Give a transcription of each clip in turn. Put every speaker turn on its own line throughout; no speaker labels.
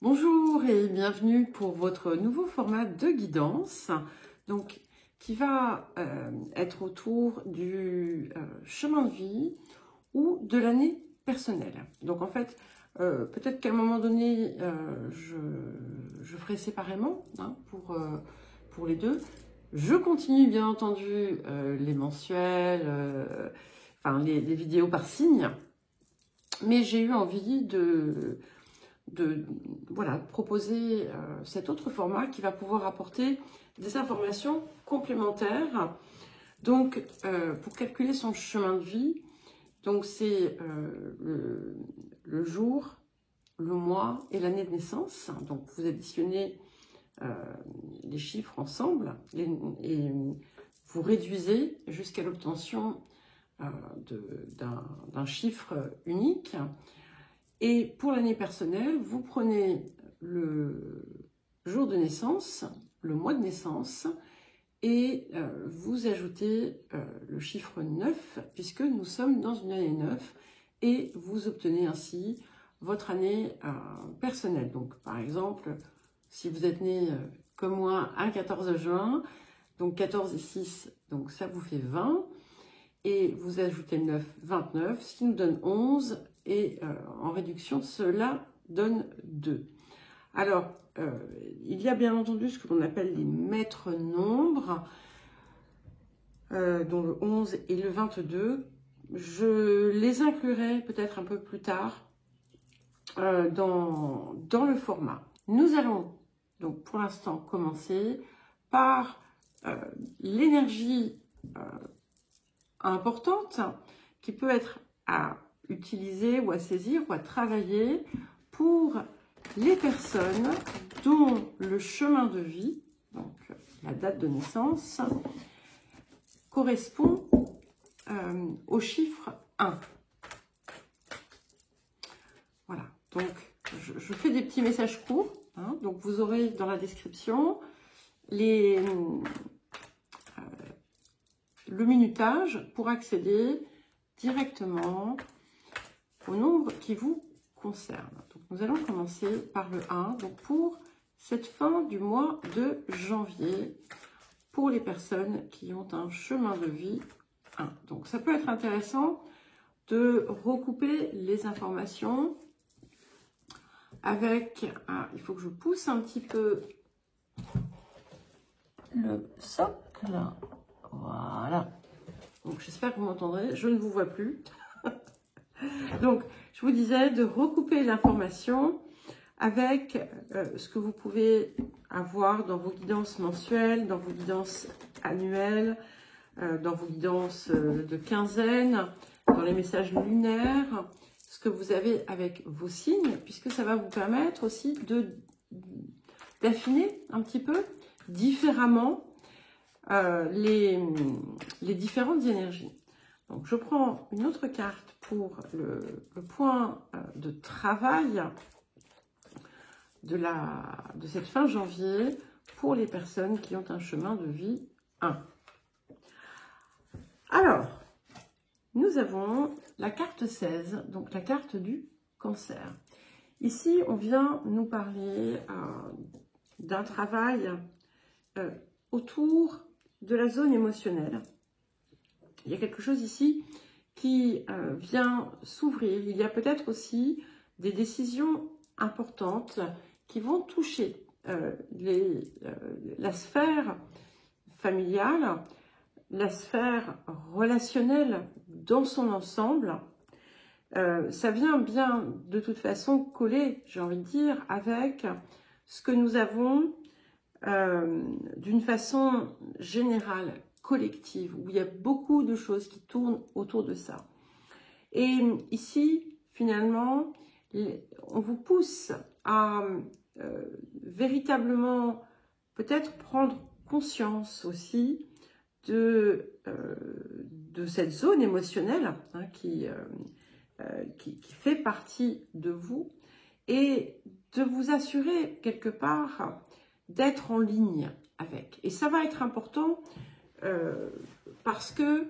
Bonjour et bienvenue pour votre nouveau format de guidance, donc qui va être autour du chemin de vie ou de l'année personnelle. Donc en fait, peut-être qu'à un moment donné, je ferai séparément pour les deux. Je continue bien entendu les mensuels, enfin les vidéos par signe, mais j'ai eu envie de proposer cet autre format qui va pouvoir apporter des informations complémentaires. Donc, pour calculer son chemin de vie, donc c'est le jour, le mois et l'année de naissance. Donc, vous additionnez les chiffres ensemble et vous réduisez jusqu'à l'obtention d'un chiffre unique. Et pour l'année personnelle, vous prenez le jour de naissance, le mois de naissance, et vous ajoutez le chiffre 9, puisque nous sommes dans une année 9, et vous obtenez ainsi votre année personnelle. Donc, par exemple, si vous êtes né comme moi un 14 juin, donc 14 et 6, donc ça vous fait 20, et vous ajoutez le 9, 29, ce qui nous donne 11, et en réduction, cela donne 2. Alors, il y a bien entendu ce que l'on appelle les maîtres nombres, dont le 11 et le 22. Je les inclurai peut-être un peu plus tard dans le format. Nous allons donc pour l'instant commencer par l'énergie importante qui peut être à utiliser ou à saisir ou à travailler pour les personnes dont le chemin de vie, donc la date de naissance, correspond au chiffre 1. Voilà, donc je fais des petits messages courts, donc vous aurez dans la description le minutage pour accéder directement au nombre qui vous concerne. Donc nous allons commencer par le 1, donc pour cette fin du mois de janvier, pour les personnes qui ont un chemin de vie 1. Donc ça peut être intéressant de recouper les informations avec, il faut que je pousse un petit peu le socle, voilà. Donc j'espère que vous m'entendrez, je ne vous vois plus. Donc je vous disais de recouper l'information avec ce que vous pouvez avoir dans vos guidances mensuelles, dans vos guidances annuelles, dans vos guidances de quinzaine, dans les messages lunaires, ce que vous avez avec vos signes, puisque ça va vous permettre aussi d'affiner un petit peu différemment les différentes énergies. Donc je prends une autre carte pour le point de travail de cette fin janvier pour les personnes qui ont un chemin de vie 1. Alors, nous avons la carte 16, donc la carte du cancer. Ici, on vient nous parler d'un travail autour de la zone émotionnelle. Il y a quelque chose ici qui vient s'ouvrir. Il y a peut-être aussi des décisions importantes qui vont toucher la sphère familiale, la sphère relationnelle dans son ensemble. Ça vient bien de toute façon coller, j'ai envie de dire, avec ce que nous avons d'une façon générale, collective, où il y a beaucoup de choses qui tournent autour de ça. Et ici, finalement, on vous pousse à véritablement peut-être prendre conscience aussi de cette zone émotionnelle qui fait partie de vous et de vous assurer quelque part d'être en ligne avec. Et ça va être important parce que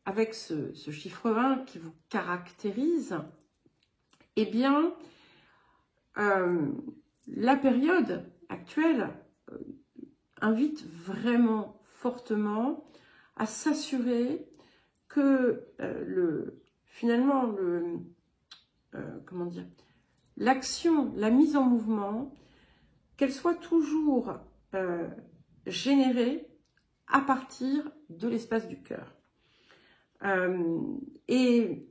avec ce chiffre 1 qui vous caractérise, eh bien, la période actuelle invite vraiment fortement à s'assurer que finalement comment dire, l'action, la mise en mouvement, qu'elle soit toujours générée à partir de l'espace du cœur. Et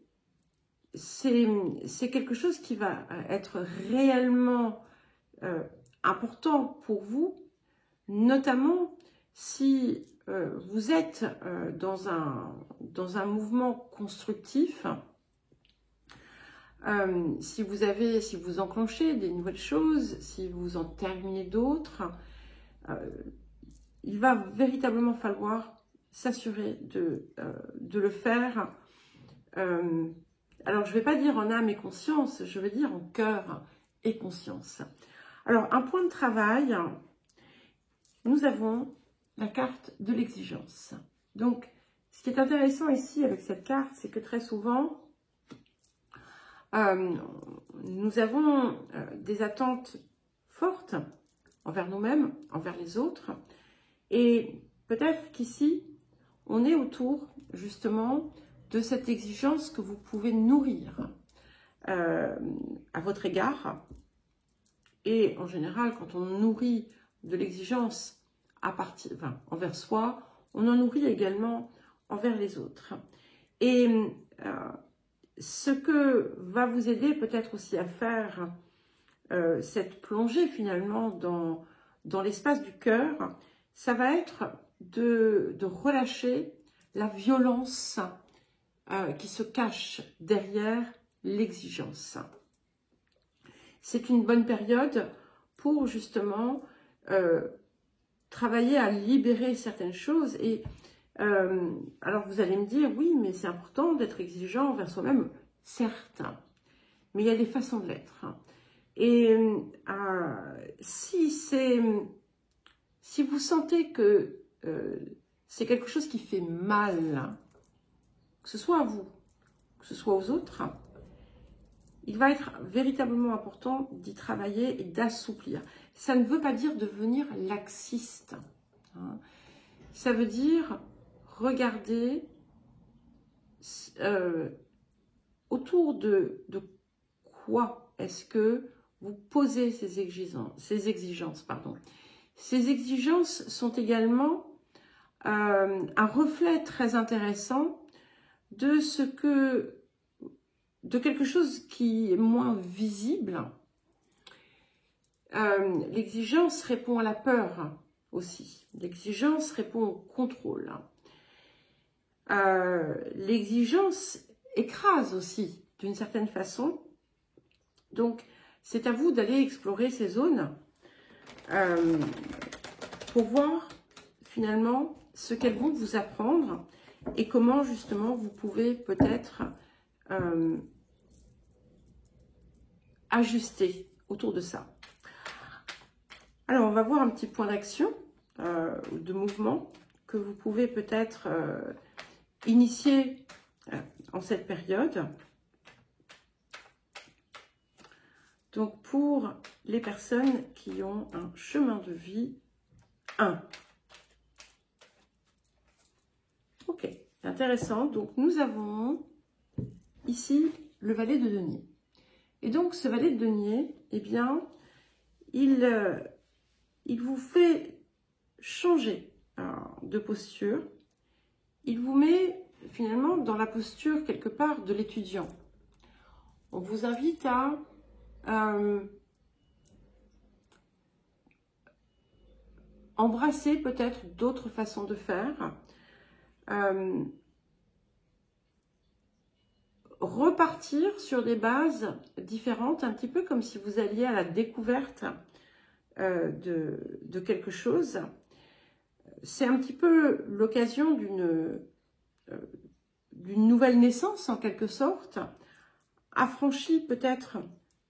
c'est quelque chose qui va être réellement important pour vous, notamment si vous êtes dans un mouvement constructif, si vous enclenchez des nouvelles choses, si vous en terminez d'autres, il va véritablement falloir s'assurer de le faire. Alors, je ne vais pas dire en âme et conscience, je vais dire en cœur et conscience. Alors, un point de travail, nous avons la carte de l'exigence. Donc, ce qui est intéressant ici avec cette carte, c'est que très souvent, nous avons des attentes fortes envers nous-mêmes, envers les autres. Et peut-être qu'ici, on est autour justement de cette exigence que vous pouvez nourrir à votre égard. Et en général, quand on nourrit de l'exigence envers soi, on en nourrit également envers les autres. Et ce que va vous aider peut-être aussi à faire cette plongée finalement dans l'espace du cœur, ça va être de relâcher la violence qui se cache derrière l'exigence. C'est une bonne période pour justement travailler à libérer certaines choses. Et alors vous allez me dire, oui, mais c'est important d'être exigeant envers soi-même, certes, mais il y a des façons de l'être. Et si vous sentez que c'est quelque chose qui fait mal, que ce soit à vous, que ce soit aux autres, il va être véritablement important d'y travailler et d'assouplir. Ça ne veut pas dire devenir laxiste. Hein. Ça veut dire regarder autour de quoi est-ce que vous posez ces exigences. Pardon. Ces exigences sont également un reflet très intéressant de quelque chose qui est moins visible. L'exigence répond à la peur aussi. L'exigence répond au contrôle. L'exigence écrase aussi d'une certaine façon. Donc, c'est à vous d'aller explorer ces zones pour voir finalement ce qu'elles vont vous apprendre et comment justement vous pouvez peut-être ajuster autour de ça. Alors, on va voir un petit point d'action, de mouvement que vous pouvez peut-être initier en cette période. Donc, pour les personnes qui ont un chemin de vie 1. Ok, intéressant. Donc, nous avons ici le valet de denier. Et donc, ce valet de denier, eh bien, il vous fait changer de posture. Il vous met finalement dans la posture quelque part de l'étudiant. On vous invite à embrasser peut-être d'autres façons de faire, repartir sur des bases différentes, un petit peu comme si vous alliez à la découverte de quelque chose. C'est un petit peu l'occasion d'une nouvelle naissance en quelque sorte, affranchie peut-être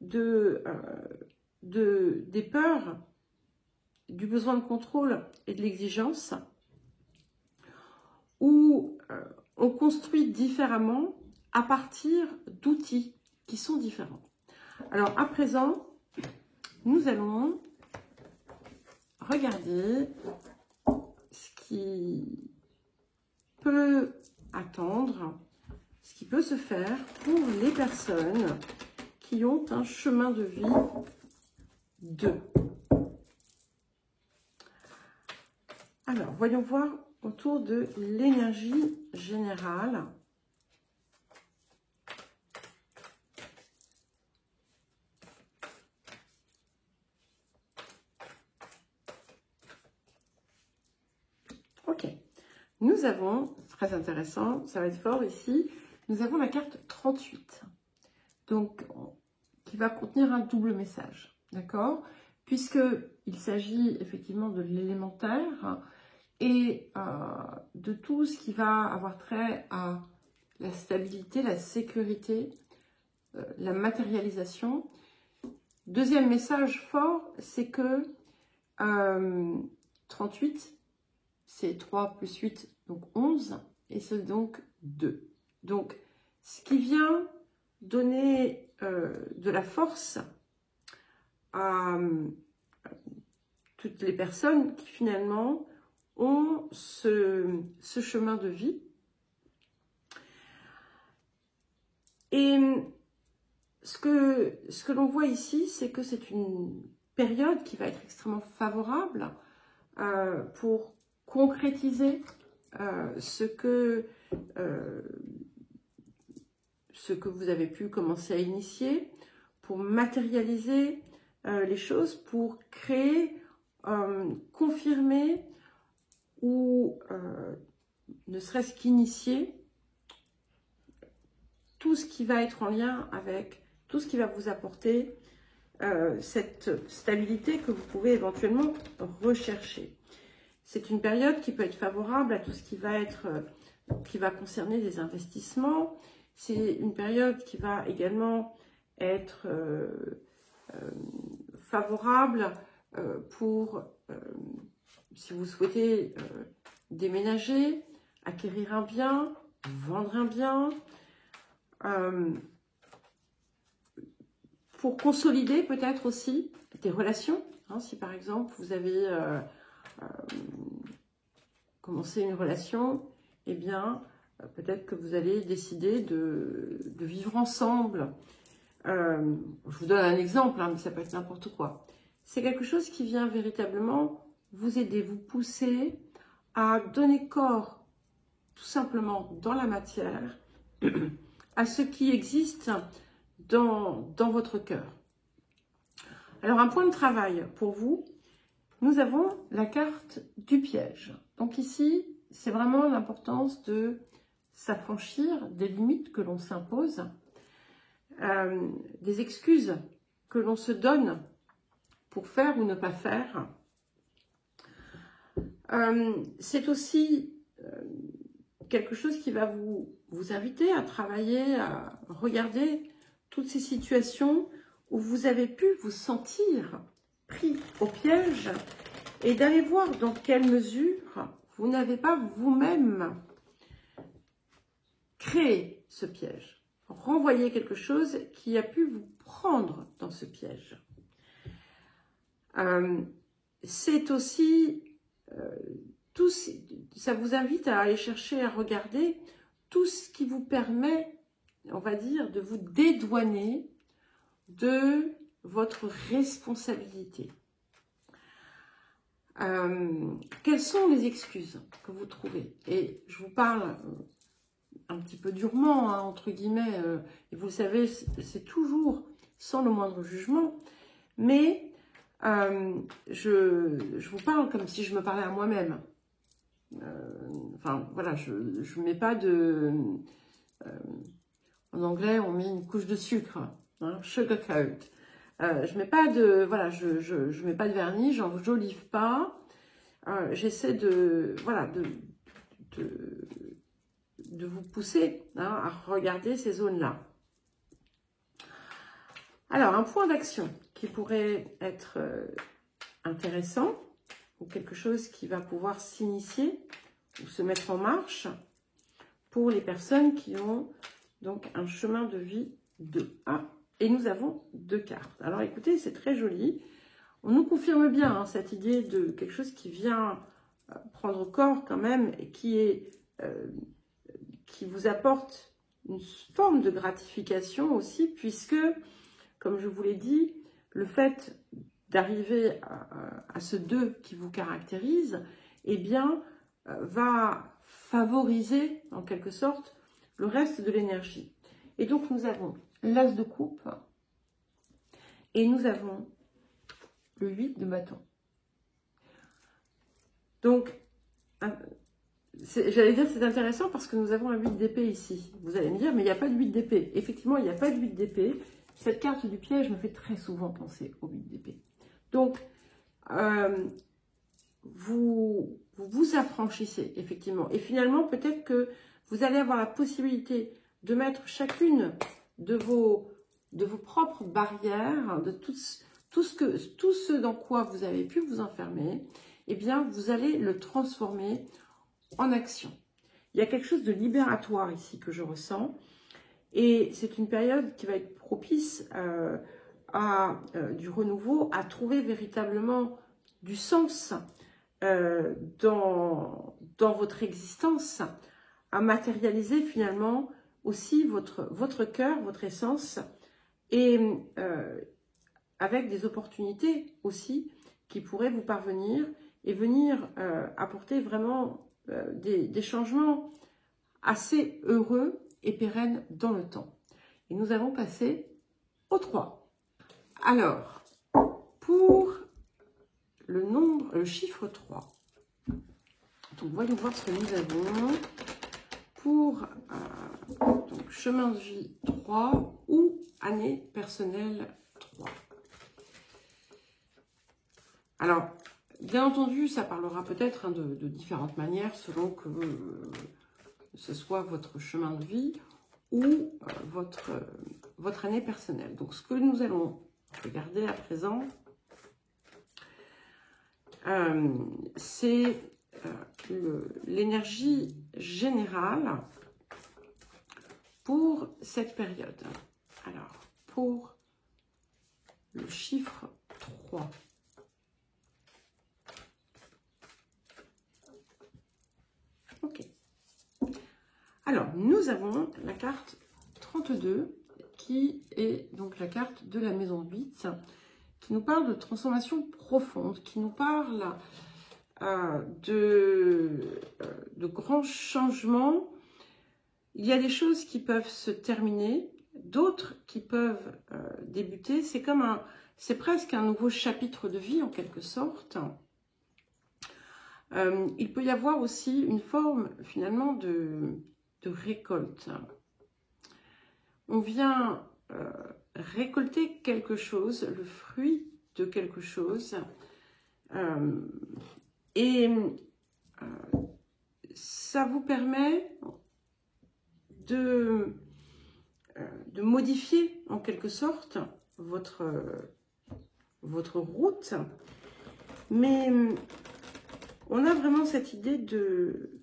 des peurs, du besoin de contrôle et de l'exigence, où on construit différemment à partir d'outils qui sont différents. Alors à présent, nous allons regarder ce qui peut attendre, ce qui peut se faire pour les personnes qui ont un chemin de vie 2. Alors, voyons voir autour de l'énergie générale. Ok, nous avons, très intéressant, ça va être fort ici, nous avons la carte 38, donc qui va contenir un double message, d'accord? Puisqu'il s'agit effectivement de l'élémentaire et de tout ce qui va avoir trait à la stabilité, la sécurité, la matérialisation. Deuxième message fort, c'est que 38, c'est 3 plus 8, donc 11, et c'est donc 2. Donc, ce qui vient donner de la force à toutes les personnes qui finalement ont ce chemin de vie. Et ce que l'on voit ici, c'est que c'est une période qui va être extrêmement favorable pour concrétiser ce que vous avez pu commencer à initier, pour matérialiser les choses, pour créer, confirmer ou ne serait-ce qu'initier tout ce qui va être en lien avec tout ce qui va vous apporter cette stabilité que vous pouvez éventuellement rechercher. C'est une période qui peut être favorable à tout ce qui va concerner des investissements. C'est une période qui va également être favorable pour, si vous souhaitez déménager, acquérir un bien, vendre un bien, pour consolider peut-être aussi des relations. Hein, si par exemple vous avez commencé une relation, eh bien peut-être que vous allez décider de vivre ensemble. Je vous donne un exemple, hein, mais ça peut être n'importe quoi. C'est quelque chose qui vient véritablement vous aider, vous pousser à donner corps tout simplement dans la matière à ce qui existe dans votre cœur. Alors un point de travail pour vous, nous avons la carte du piège. Donc ici, c'est vraiment l'importance de s'affranchir des limites que l'on s'impose, des excuses que l'on se donne pour faire ou ne pas faire. C'est aussi quelque chose qui va vous inviter à travailler, à regarder toutes ces situations où vous avez pu vous sentir pris au piège et d'aller voir dans quelle mesure vous n'avez pas vous-même créé ce piège. Renvoyer quelque chose qui a pu vous prendre dans ce piège. C'est aussi, ça vous invite à aller chercher, à regarder tout ce qui vous permet, on va dire, de vous dédouaner de votre responsabilité. Quelles sont les excuses que vous trouvez? Et je vous parle un petit peu durement, hein, entre guillemets, et vous le savez, c'est toujours sans le moindre jugement, mais je vous parle comme si je me parlais à moi-même. Enfin, voilà, je ne mets pas de... en anglais, on met une couche de sucre, hein, sugarcoat. Je mets pas de... Voilà, je mets pas de vernis, j'enjolive pas. J'essaie de... Voilà, de vous pousser, hein, à regarder ces zones-là. Alors, un point d'action qui pourrait être intéressant, ou quelque chose qui va pouvoir s'initier ou se mettre en marche pour les personnes qui ont donc un chemin de vie 2. Ah, Et nous avons 2 cartes. Alors écoutez, c'est très joli. On nous confirme bien hein, cette idée de quelque chose qui vient prendre corps quand même et qui vous apporte une forme de gratification aussi, puisque, comme je vous l'ai dit, le fait d'arriver à ce 2 qui vous caractérise, eh bien, va favoriser, en quelque sorte, le reste de l'énergie. Et donc, nous avons l'As de coupe et nous avons le 8 de bâton. Donc, j'allais dire c'est intéressant parce que nous avons un 8 d'épée ici. Vous allez me dire, mais il n'y a pas de 8 d'épée. Effectivement, il n'y a pas de 8 d'épée. Cette carte du piège me fait très souvent penser au 8 d'épée. Donc, vous vous affranchissez, effectivement. Et finalement, peut-être que vous allez avoir la possibilité de mettre chacune de vos propres barrières, de tout ce dans quoi vous avez pu vous enfermer, eh bien, vous allez le transformer en action. Il y a quelque chose de libératoire ici que je ressens. Et c'est une période qui va être propice à du renouveau, à trouver véritablement du sens dans votre existence, à matérialiser finalement aussi votre cœur, votre essence, et avec des opportunités aussi qui pourraient vous parvenir et venir apporter vraiment des changements assez heureux et pérennes dans le temps. Et nous allons passer au 3. Alors, pour le chiffre 3, donc voyons voir ce que nous avons pour donc, chemin de vie 3 ou année personnelle 3. Alors, bien entendu, ça parlera peut-être hein, de différentes manières selon que ce soit votre chemin de vie ou votre année personnelle. Donc, ce que nous allons regarder à présent, c'est l'énergie générale pour cette période. Alors, pour le chiffre 3. Ok. Alors, nous avons la carte 32 qui est donc la carte de la maison 8 qui nous parle de transformation profonde, qui nous parle de grands changements. Il y a des choses qui peuvent se terminer, d'autres qui peuvent débuter. C'est presque un nouveau chapitre de vie en quelque sorte. Il peut y avoir aussi une forme finalement de récolte. On vient récolter quelque chose, le fruit de quelque chose, et ça vous permet de modifier en quelque sorte votre route, mais on a vraiment cette idée de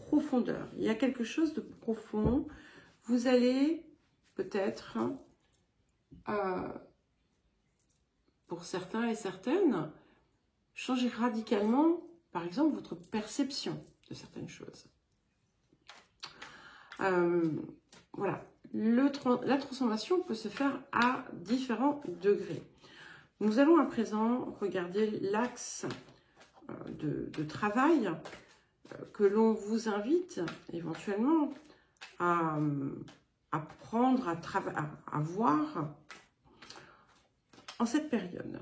profondeur. Il y a quelque chose de profond. Vous allez peut-être, pour certains et certaines, changer radicalement, par exemple, votre perception de certaines choses. Voilà. La transformation peut se faire à différents degrés. Nous allons à présent regarder l'axe de travail que l'on vous invite éventuellement à prendre, à voir en cette période.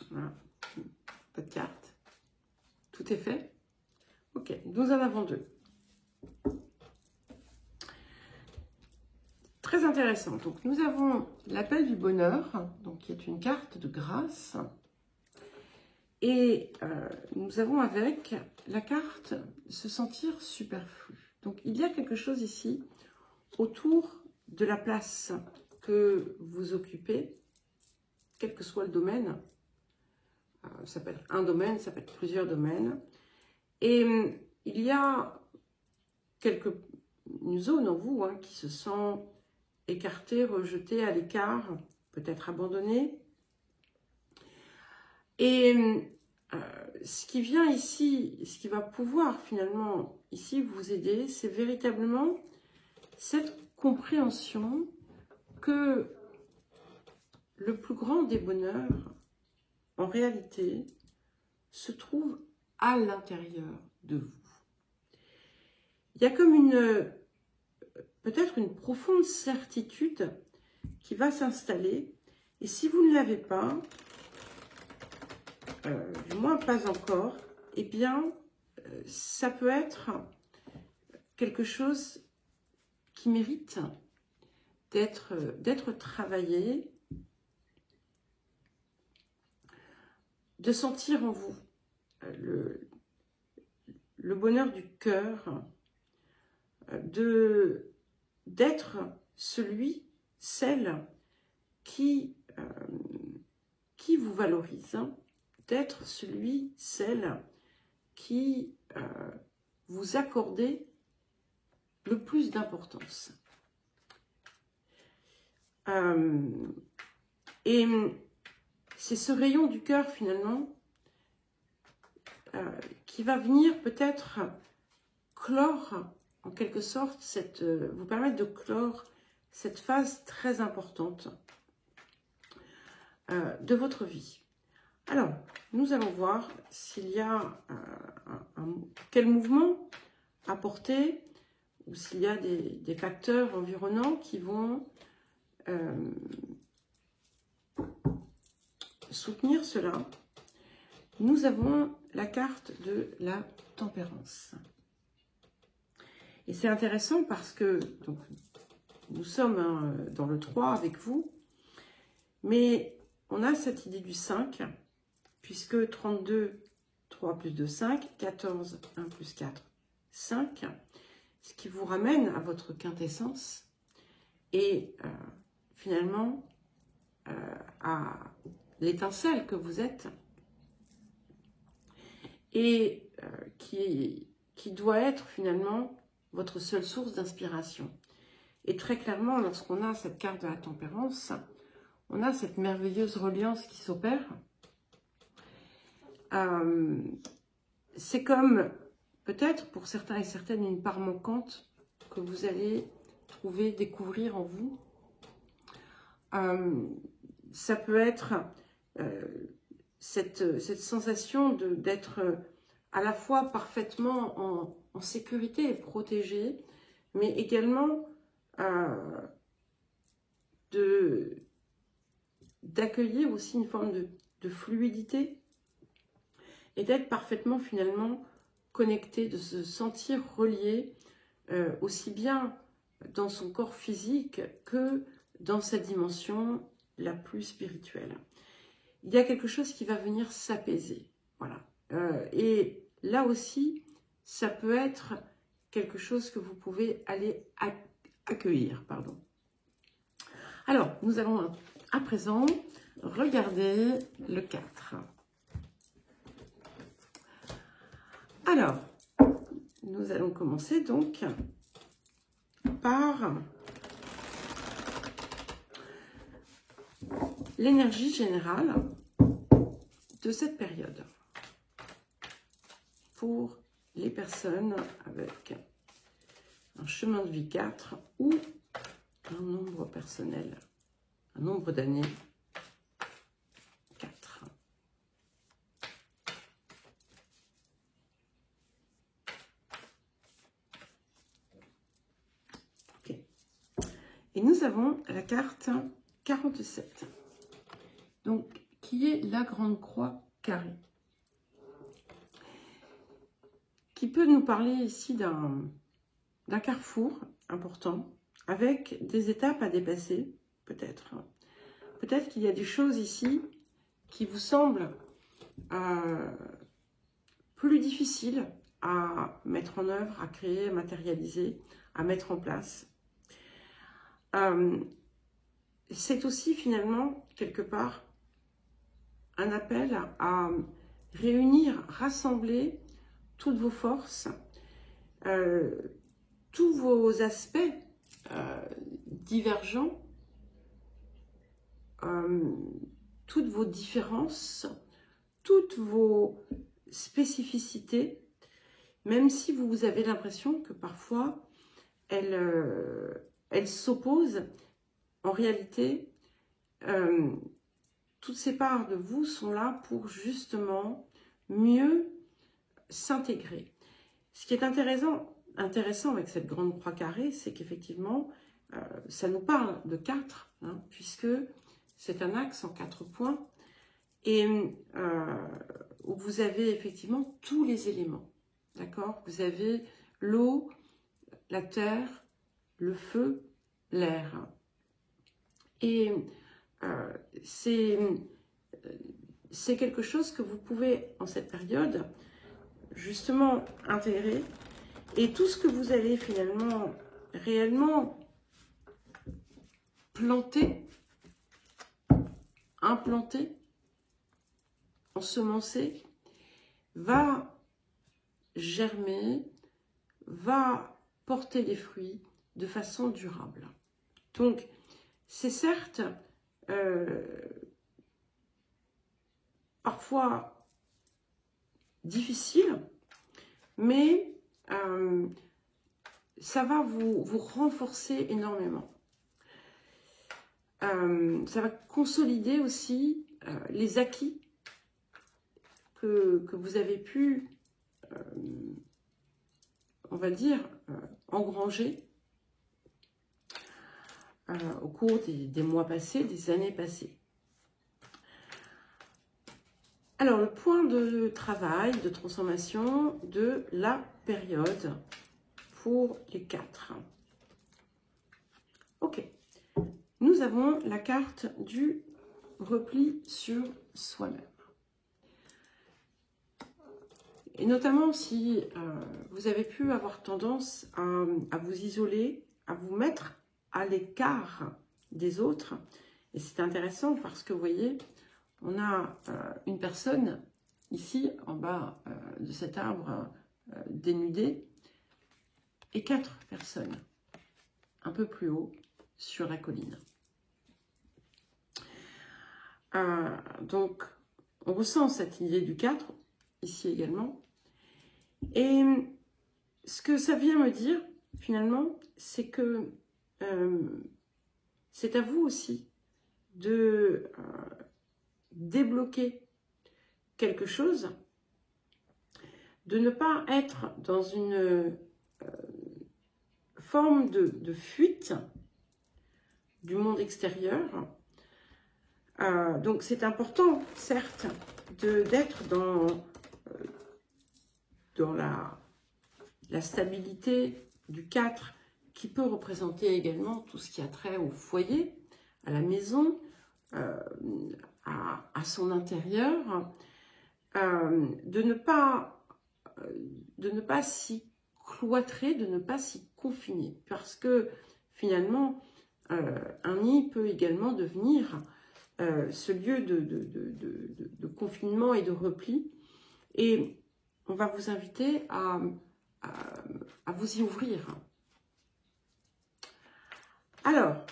Voilà, pas de carte. Tout est fait. Ok, nous en avons 2. Très intéressant. Donc, nous avons l'appel du bonheur, donc qui est une carte de grâce. Et nous avons avec la carte se sentir superflu. Donc, il y a quelque chose ici autour de la place que vous occupez, quel que soit le domaine. Ça peut être un domaine, ça peut être plusieurs domaines. Et il y a une zone en vous hein, qui se sent écartée, rejetée, à l'écart, peut-être abandonnée. Et ce qui vient ici, ce qui va pouvoir finalement ici vous aider, c'est véritablement cette compréhension que le plus grand des bonheurs, en réalité, se trouve à l'intérieur de vous. Il y a comme peut-être une profonde certitude qui va s'installer. Et si vous ne l'avez pas, du moins pas encore, eh bien, ça peut être quelque chose qui mérite d'être travaillé, de sentir en vous le bonheur du cœur, d'être celui, celle qui vous valorise, hein, d'être celui, celle qui vous accordez le plus d'importance. Et c'est ce rayon du cœur finalement qui va venir peut-être clore en quelque sorte, vous permettre de clore cette phase très importante de votre vie. Alors, nous allons voir s'il y a quel mouvement apporter ou s'il y a des facteurs environnants qui vont soutenir cela. Nous avons la carte de la tempérance. Et c'est intéressant parce que donc, nous sommes dans le 3 avec vous, mais on a cette idée du 5, puisque 32, 3 plus 2, 5, 14, 1 plus 4, 5, ce qui vous ramène à votre quintessence et finalement à l'étincelle que vous êtes et qui doit être finalement votre seule source d'inspiration. Et très clairement, lorsqu'on a cette carte de la tempérance, on a cette merveilleuse reliance qui s'opère. C'est comme, peut-être pour certains et certaines, une part manquante que vous allez trouver, découvrir en vous. Ça peut être cette sensation d'être à la fois parfaitement en sécurité et protégé, mais également d'accueillir aussi une forme de fluidité et d'être parfaitement finalement connecté, de se sentir relié aussi bien dans son corps physique que dans sa dimension la plus spirituelle. Il y a quelque chose qui va venir s'apaiser, voilà. Et là aussi, ça peut être quelque chose que vous pouvez aller accueillir, pardon. Alors, nous allons à présent regarder le 4. Alors, nous allons commencer donc par l'énergie générale de cette période pour les personnes avec un chemin de vie 4 ou un nombre personnel, un nombre d'années 4. Ok. Et nous avons la carte 47, donc qui est la grande croix carrée, qui peut nous parler ici d'un carrefour important, avec des étapes à dépasser, peut-être. Peut-être qu'il y a des choses ici qui vous semblent plus difficiles à mettre en œuvre, à créer, à matérialiser, à mettre en place. C'est aussi finalement, quelque part, un appel à réunir, rassembler toutes vos forces, tous vos aspects divergents, toutes vos différences, toutes vos spécificités, même si vous avez l'impression que parfois elles s'opposent, en réalité, toutes ces parts de vous sont là pour justement mieux s'intégrer. Ce qui est intéressant avec cette grande croix carrée, c'est qu'effectivement, ça nous parle de 4, hein, puisque c'est un axe en 4 points, et où vous avez effectivement tous les éléments, d'accord? Vous avez l'eau, la terre, le feu, l'air. Et c'est quelque chose que vous pouvez, en cette période, justement intégrer. Et tout ce que vous allez finalement, réellement planter, implanter, ensemencer, va germer, va porter des fruits de façon durable. Donc, c'est certes parfois difficile, mais ça va vous renforcer énormément. Ça va consolider aussi les acquis que vous avez pu, on va dire, engranger au cours des mois passés, des années passées. Alors, le point de travail, de transformation de la période pour les 4. Ok. Nous avons la carte du repli sur soi-même. Et notamment si vous avez pu avoir tendance à vous isoler, à vous mettre à l'écart des autres. Et c'est intéressant parce que vous voyez, on a une personne ici en bas de cet arbre dénudé et 4 personnes un peu plus haut sur la colline. Donc, on ressent cette idée du 4 ici également. Et ce que ça vient me dire, finalement, c'est que c'est à vous aussi de débloquer quelque chose, de ne pas être dans une forme de fuite du monde extérieur. Donc c'est important, certes, d'être dans la stabilité du 4 qui peut représenter également tout ce qui a trait au foyer, à la maison, à son intérieur, de ne pas s'y cloîtrer, de ne pas s'y confiner, parce que finalement, un nid peut également devenir ce lieu de confinement et de repli, et on va vous inviter à vous y ouvrir. Alors,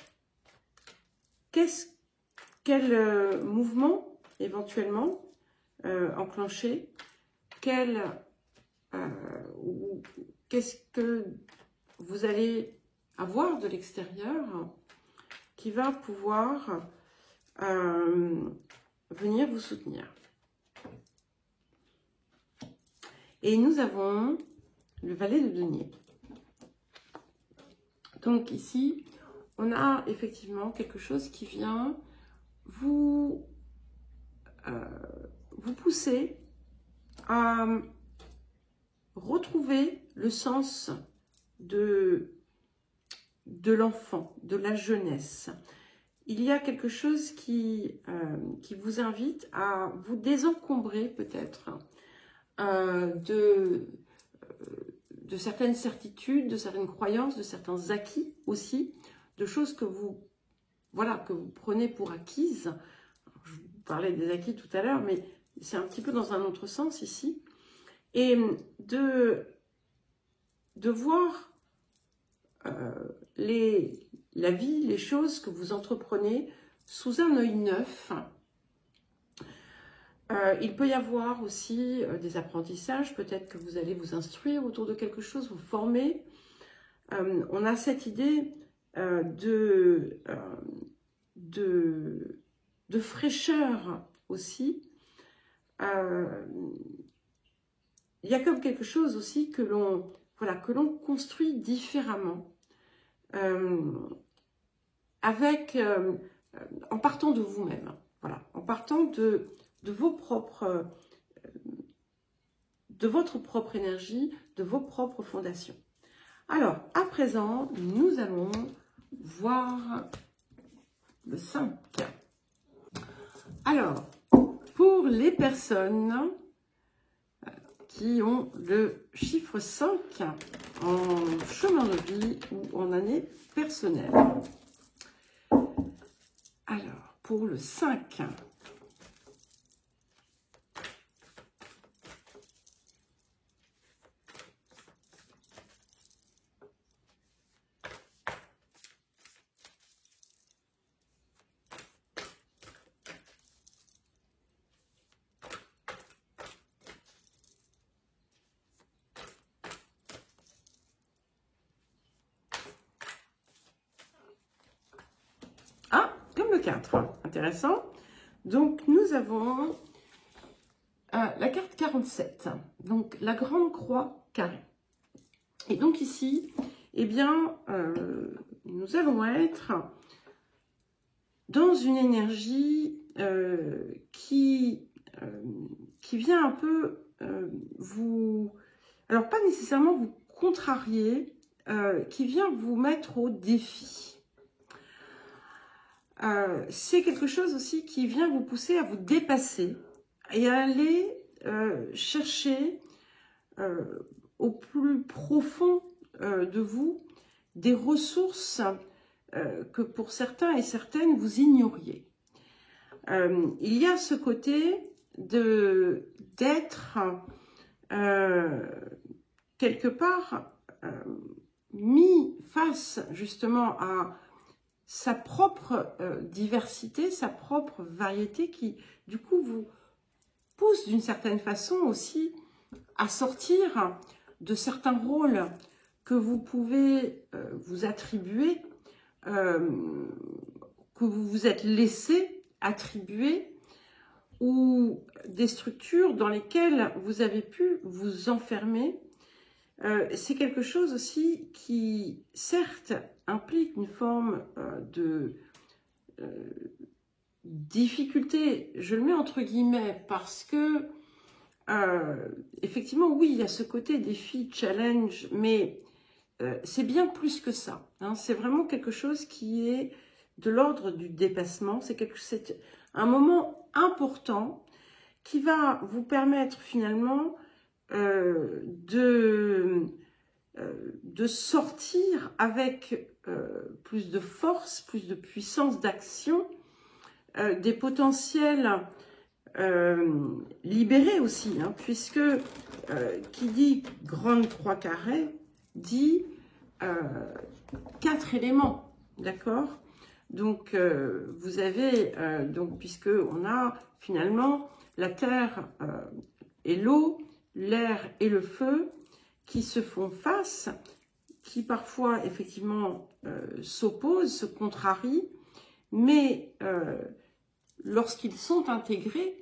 quel mouvement éventuellement enclencher, qu'est-ce que vous allez avoir de l'extérieur qui va pouvoir venir vous soutenir. Et nous avons le valet de denier. Donc ici, on a effectivement quelque chose qui vient vous pousser à retrouver le sens de l'enfant, de la jeunesse. Il y a quelque chose qui vous invite à vous désencombrer peut-être de certaines certitudes, de certaines croyances, de certains acquis aussi, de choses que vous prenez pour acquises. Je vous parlais des acquis tout à l'heure, mais c'est un petit peu dans un autre sens ici. Et de voir la vie, les choses que vous entreprenez sous un œil neuf. Il peut y avoir aussi des apprentissages, peut-être que vous allez vous instruire autour de quelque chose, vous former. On a cette idée de fraîcheur aussi. Il y a comme quelque chose aussi que l'on construit différemment, en partant de vous-même, voilà, en partant de votre propre énergie, de vos propres fondations. Alors, à présent, nous allons voir le 5. Alors, pour les personnes qui ont le chiffre 5 en chemin de vie ou en année personnelle. Alors, pour le 5, comme le 4, intéressant. Donc, nous avons la carte 47, donc la grande croix carrée. Et donc ici, eh bien, nous allons être dans une énergie qui vient un peu vous... Alors, pas nécessairement vous contrarier, qui vient vous mettre au défi. C'est quelque chose aussi qui vient vous pousser à vous dépasser et à aller chercher au plus profond de vous des ressources que pour certains et certaines vous ignoriez. Il y a ce côté d'être quelque part mis face justement à sa propre diversité, sa propre variété qui, du coup, vous pousse d'une certaine façon aussi à sortir de certains rôles que vous pouvez vous attribuer, que vous vous êtes laissé attribuer, ou des structures dans lesquelles vous avez pu vous enfermer. C'est quelque chose aussi qui, certes, implique une forme de difficulté, je le mets entre guillemets, parce que, effectivement, oui, il y a ce côté défi, challenge, mais c'est bien plus que ça. Hein, c'est vraiment quelque chose qui est de l'ordre du dépassement. C'est un moment important qui va vous permettre finalement de sortir avec plus de force, plus de puissance d'action, des potentiels libérés aussi, hein, puisque qui dit grande croix carrée dit 4 éléments, d'accord? Donc vous avez, donc puisque on a finalement la terre et l'eau, l'air et le feu qui se font face, qui parfois effectivement s'opposent, se contrarient, mais lorsqu'ils sont intégrés,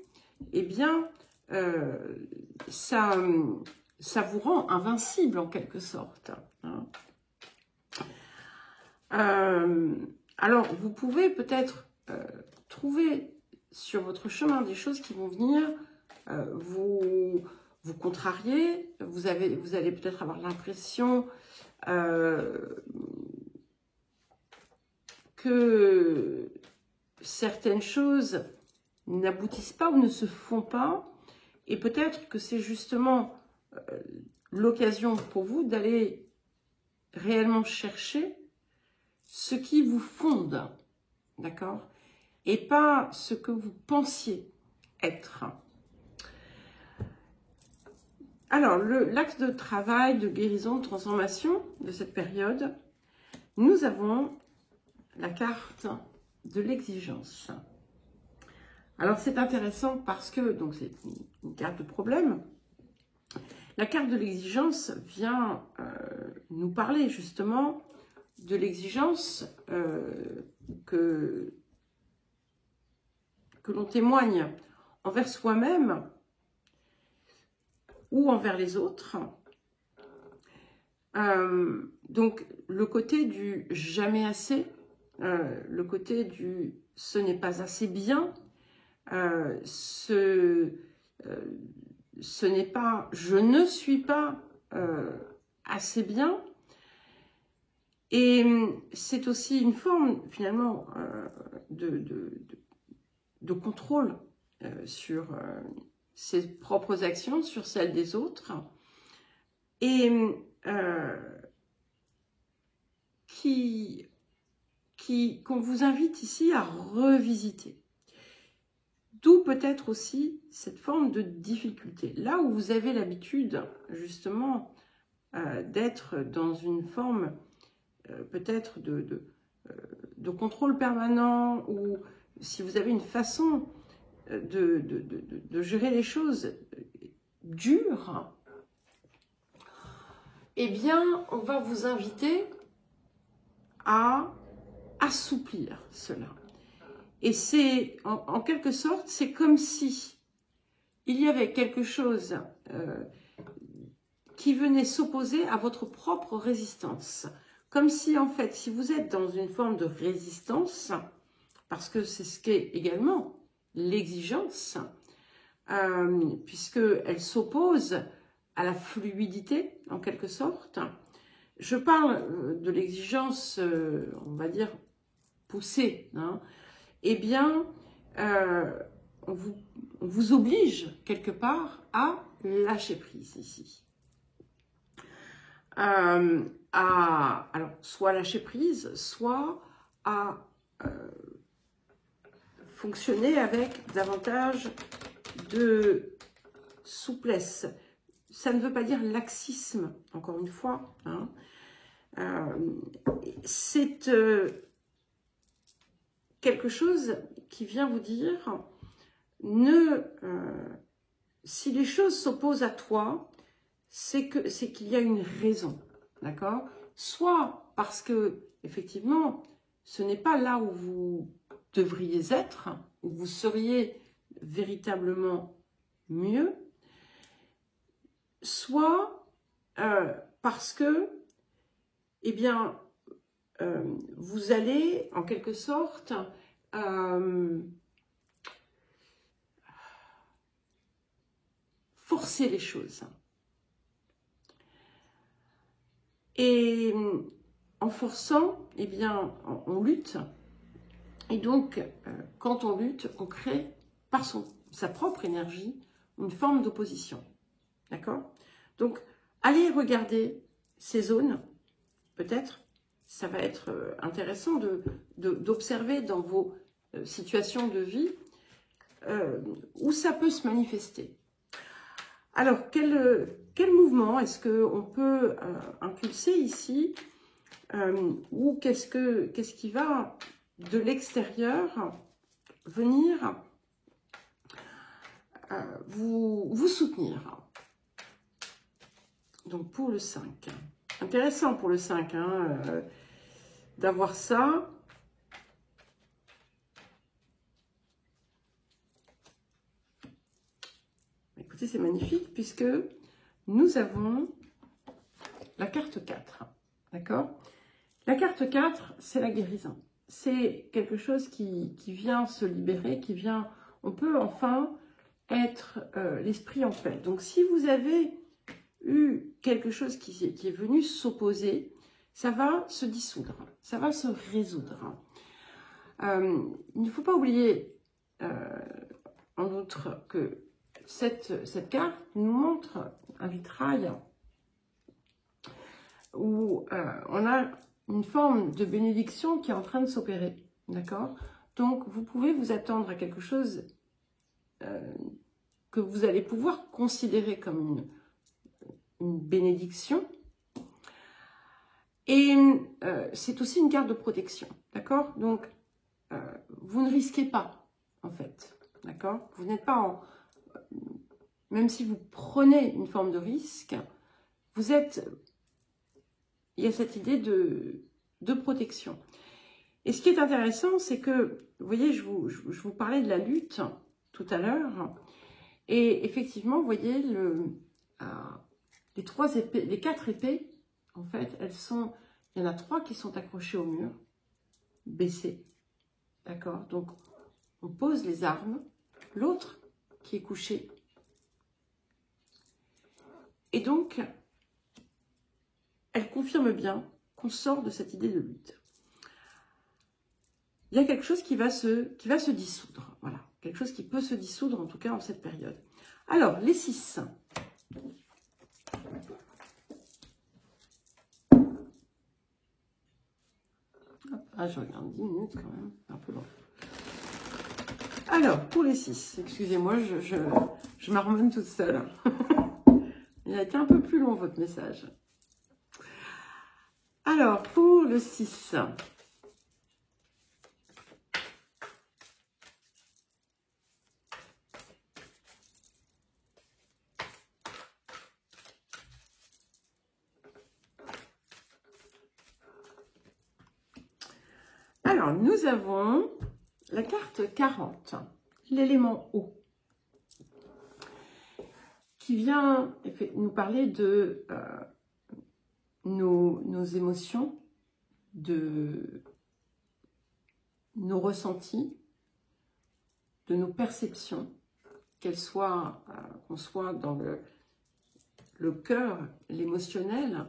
eh bien ça vous rend invincible en quelque sorte. Hein. Alors vous pouvez peut-être trouver sur votre chemin des choses qui vont venir vous contrarier, vous allez peut-être avoir l'impression que certaines choses n'aboutissent pas ou ne se font pas, et peut-être que c'est justement l'occasion pour vous d'aller réellement chercher ce qui vous fonde, d'accord, et pas ce que vous pensiez être. Alors, l'axe de travail, de guérison, de transformation de cette période, nous avons la carte de l'exigence. Alors c'est intéressant parce que, donc c'est une carte de problème. La carte de l'exigence vient nous parler justement de l'exigence que l'on témoigne envers soi-même ou envers les autres. Donc le côté du jamais assez, le côté du ce n'est pas assez bien, ce n'est pas je ne suis pas assez bien. Et c'est aussi une forme finalement de contrôle sur ses propres actions, sur celles des autres, et qu'on vous invite ici à revisiter. D'où peut-être aussi cette forme de difficulté. Là où vous avez l'habitude justement d'être dans une forme peut-être de contrôle permanent, ou si vous avez une façon de gérer les choses dures, eh bien, on va vous inviter à assouplir cela. Et c'est, en quelque sorte, c'est comme si il y avait quelque chose qui venait s'opposer à votre propre résistance. Comme si, en fait, si vous êtes dans une forme de résistance, parce que c'est ce qu'est également l'exigence, puisqu'elle s'oppose à la fluidité, en quelque sorte. Je parle de l'exigence, on va dire, poussée, hein. Eh bien, on vous oblige, quelque part, à lâcher prise ici. Alors, soit lâcher prise, soit à fonctionner avec davantage de souplesse. Ça ne veut pas dire laxisme, encore une fois, hein. C'est quelque chose qui vient vous dire, si les choses s'opposent à toi, c'est qu'il y a une raison, d'accord? Soit parce que, effectivement, ce n'est pas là où vous devriez être, où vous seriez véritablement mieux, soit parce que, eh bien, vous allez, en quelque sorte, forcer les choses. Et en forçant, eh bien, on lutte. Et donc, quand on lutte, on crée par sa propre énergie une forme d'opposition. D'accord? Donc, allez regarder ces zones, peut-être. Ça va être intéressant d'observer dans vos situations de vie où ça peut se manifester. Alors, quel mouvement est-ce qu'on peut impulser ici, ou qu'est-ce qui va de l'extérieur venir vous soutenir? Donc, pour le 5. Intéressant pour le 5, hein, d'avoir ça. Écoutez, c'est magnifique puisque nous avons la carte 4. D'accord? La carte 4, c'est la guérison. C'est quelque chose qui vient se libérer, qui vient... On peut enfin être l'esprit en paix. Donc, si vous avez eu quelque chose qui est venu s'opposer, ça va se dissoudre, ça va se résoudre. Il ne faut pas oublier, en outre, que cette carte nous montre un vitrail où on a une forme de bénédiction qui est en train de s'opérer, d'accord? Donc, vous pouvez vous attendre à quelque chose que vous allez pouvoir considérer comme une bénédiction. Et c'est aussi une carte de protection, d'accord? Donc, vous ne risquez pas, en fait, d'accord? Vous n'êtes pas en... Même si vous prenez une forme de risque, vous êtes... Il y a cette idée de protection. Et ce qui est intéressant, c'est que, vous voyez, je vous parlais de la lutte tout à l'heure. Et effectivement, vous voyez, les 3 épées, les 4 épées, en fait, elles sont... Il y en a 3 qui sont accrochées au mur, baissées. D'accord? Donc, on pose les armes. L'autre qui est couché. Et donc, elle confirme bien qu'on sort de cette idée de lutte. Il y a quelque chose qui va se dissoudre. Voilà. Quelque chose qui peut se dissoudre, en tout cas, en cette période. Alors, les 6. Ah, je regarde 10 minutes quand même. Un peu long. Alors, pour les 6. Excusez-moi, je m'harmonne toute seule. Il a été un peu plus long, votre message. Alors, pour le 6. Alors, nous avons la carte 40, l'élément eau, qui vient nous parler de nos émotions, de nos ressentis, de nos perceptions, qu'elles soient, qu'on soit dans le cœur, l'émotionnel,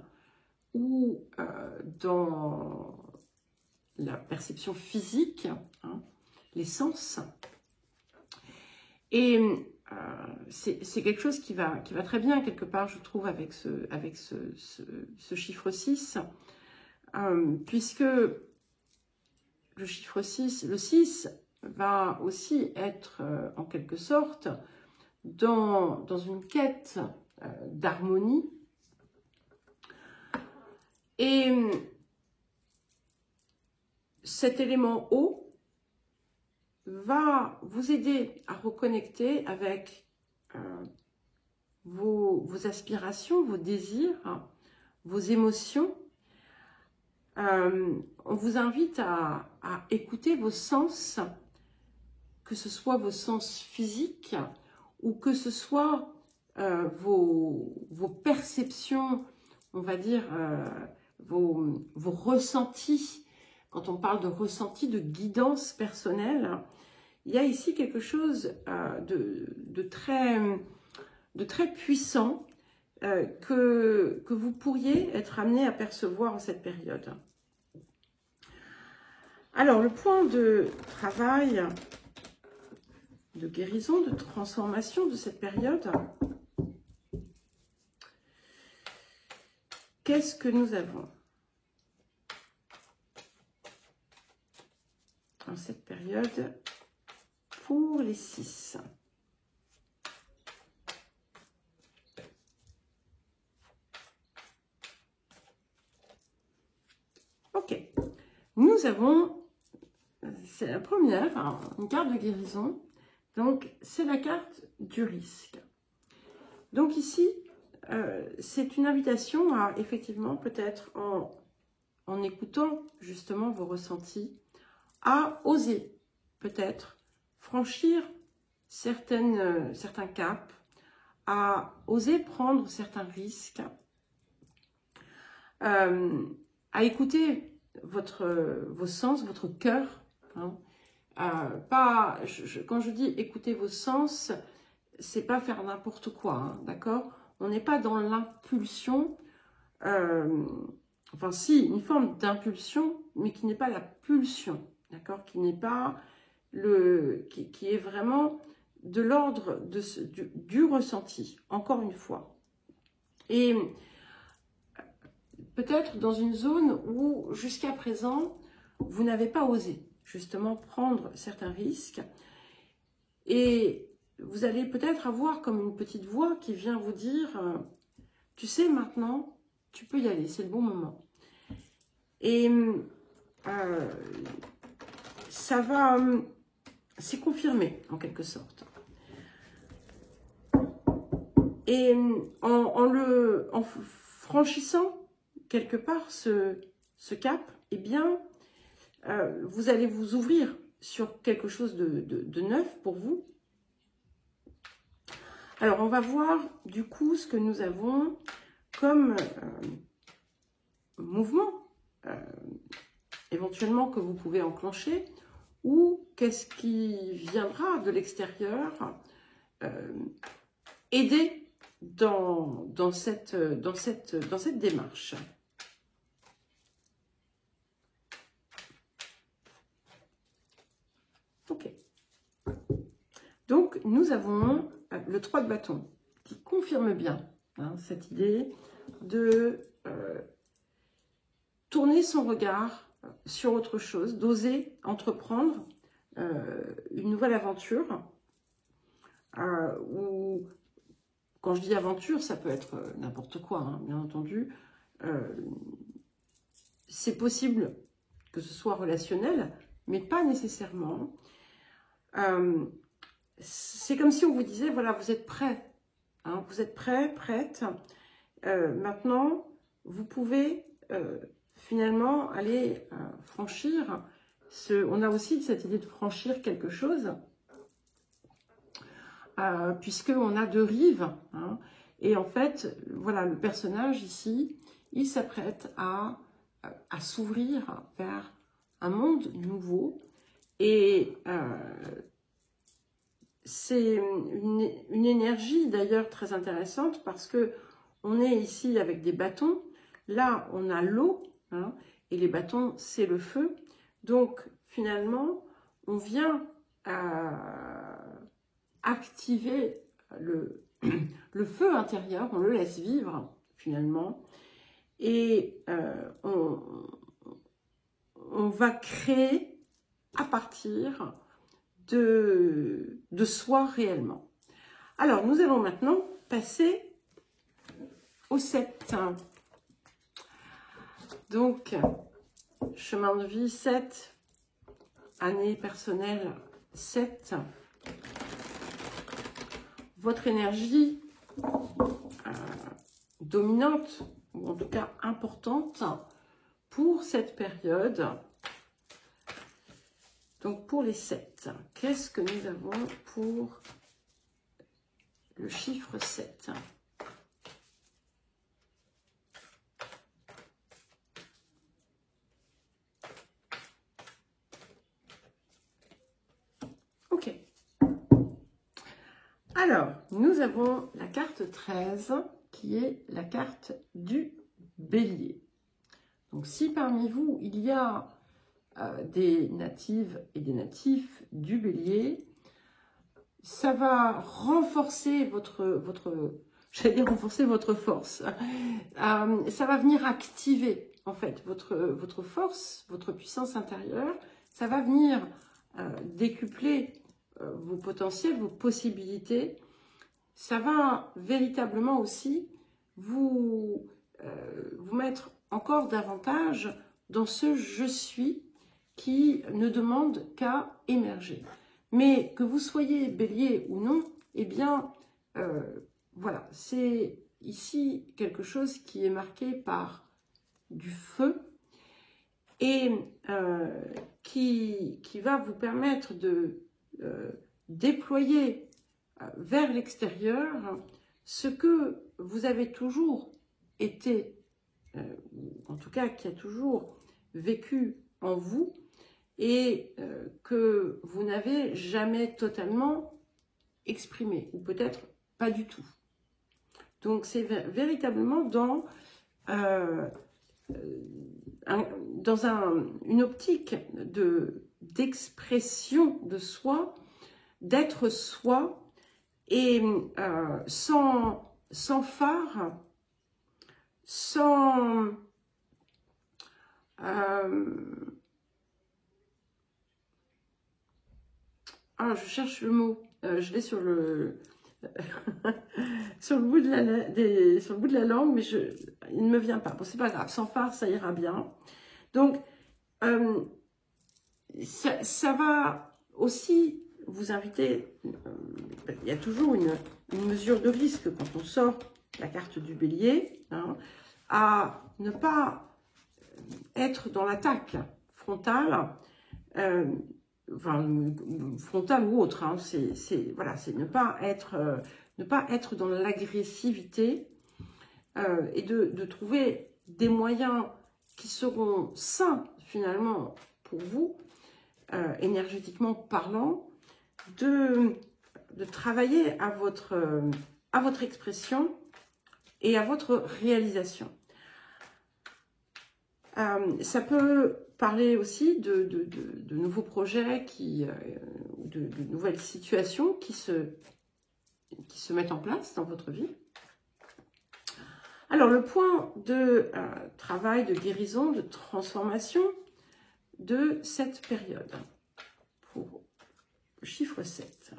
ou dans la perception physique, hein, les sens. Et c'est quelque chose qui va très bien quelque part, je trouve, avec ce chiffre 6, puisque le chiffre 6, le 6 va aussi être en quelque sorte dans une quête d'harmonie. Et cet élément eau va vous aider à reconnecter avec vos aspirations, vos désirs, vos émotions. On vous invite à écouter vos sens, que ce soit vos sens physiques ou que ce soit vos perceptions, on va dire, vos ressentis. Quand on parle de ressenti, de guidance personnelle, il y a ici quelque chose de très puissant que vous pourriez être amené à percevoir en cette période. Alors, le point de travail, de guérison, de transformation de cette période, qu'est-ce que nous avons en cette période pour les 6? Ok, nous avons, c'est la première, hein, une carte de guérison, donc c'est la carte du risque. Donc ici, c'est une invitation à effectivement peut-être en écoutant justement vos ressentis, à oser peut-être franchir certains caps, à oser prendre certains risques, à écouter vos sens, votre cœur. Hein. Quand je dis écouter vos sens, c'est pas faire n'importe quoi, hein, d'accord? On n'est pas dans l'impulsion, enfin si, une forme d'impulsion, mais qui n'est pas la pulsion, d'accord? Qui n'est pas qui est vraiment de l'ordre du ressenti, encore une fois. Et peut-être dans une zone où, jusqu'à présent, vous n'avez pas osé, justement, prendre certains risques. Et vous allez peut-être avoir comme une petite voix qui vient vous dire, tu sais, maintenant, tu peux y aller, c'est le bon moment. Et ça va, c'est confirmé en quelque sorte. Et en franchissant quelque part ce cap, eh bien, vous allez vous ouvrir sur quelque chose de neuf pour vous. Alors, on va voir du coup ce que nous avons comme mouvement, éventuellement que vous pouvez enclencher, ou qu'est-ce qui viendra de l'extérieur aider dans cette démarche. Ok. Donc, nous avons le 3 de bâton qui confirme bien cette idée de tourner son regard sur autre chose, d'oser entreprendre une nouvelle aventure. Ou quand je dis aventure, ça peut être n'importe quoi, hein, bien entendu. C'est possible que ce soit relationnel, mais pas nécessairement. C'est comme si on vous disait, voilà, vous êtes prêt, hein, vous êtes prêt, prête. Maintenant, vous pouvez finalement aller franchir. On a aussi cette idée de franchir quelque chose, puisqu'on a deux rives. Hein, et en fait, voilà, le personnage ici, il s'apprête à s'ouvrir vers un monde nouveau. Et c'est une énergie d'ailleurs très intéressante parce que on est ici avec des bâtons. Là, on a l'eau, hein, et les bâtons, c'est le feu. Donc, finalement, on vient activer le feu intérieur, on le laisse vivre, finalement. Et on va créer à partir de soi réellement. Alors, nous allons maintenant passer au 7. Donc, chemin de vie 7, année personnelle 7. Votre énergie dominante, ou en tout cas importante, pour cette période. Donc, pour les 7, qu'est-ce que nous avons pour le chiffre 7 ? Ok. Alors, nous avons la carte 13, qui est la carte du bélier. Donc, si parmi vous, il y a des natives et des natifs du bélier, ça va renforcer j'allais dire renforcer votre force. Ça va venir activer en fait votre force, votre puissance intérieure. Ça va venir décupler vos potentiels, vos possibilités. Ça va véritablement aussi vous mettre encore davantage dans ce « je suis » qui ne demande qu'à émerger. Mais que vous soyez bélier ou non, eh bien, voilà, c'est ici quelque chose qui est marqué par du feu et qui va vous permettre de déployer vers l'extérieur ce que vous avez toujours été, en tout cas qui a toujours vécu en vous, et que vous n'avez jamais totalement exprimé, ou peut-être pas du tout. Donc c'est véritablement dans une optique d'expression de soi, d'être soi, et sans phare, sans... je cherche le mot. Je l'ai sur le sur le bout de la langue, mais il ne me vient pas. Bon, c'est pas grave. Sans phare, ça ira bien. Donc, ça va aussi vous inviter, il y a toujours une mesure de risque quand on sort la carte du bélier, hein, à ne pas être dans l'attaque frontale, enfin, frontale ou autre, hein, voilà, c'est ne pas être dans l'agressivité et de trouver des moyens qui seront sains finalement pour vous, énergétiquement parlant, de travailler à votre expression et à votre réalisation. Ça peut parler aussi de nouveaux projets, de nouvelles situations qui se mettent en place dans votre vie. Alors, le point de travail, de guérison, de transformation de cette période pour le chiffre 7.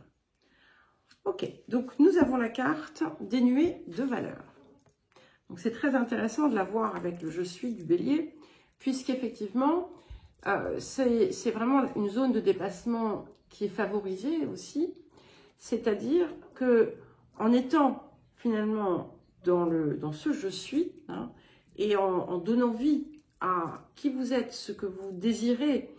Ok, donc nous avons la carte dénuée de valeur. Donc c'est très intéressant de la voir avec le « je suis » du bélier, puisqu'effectivement, c'est vraiment une zone de dépassement qui est favorisée aussi, c'est-à-dire que en étant finalement dans ce « je suis », hein, et en donnant vie à qui vous êtes, ce que vous désirez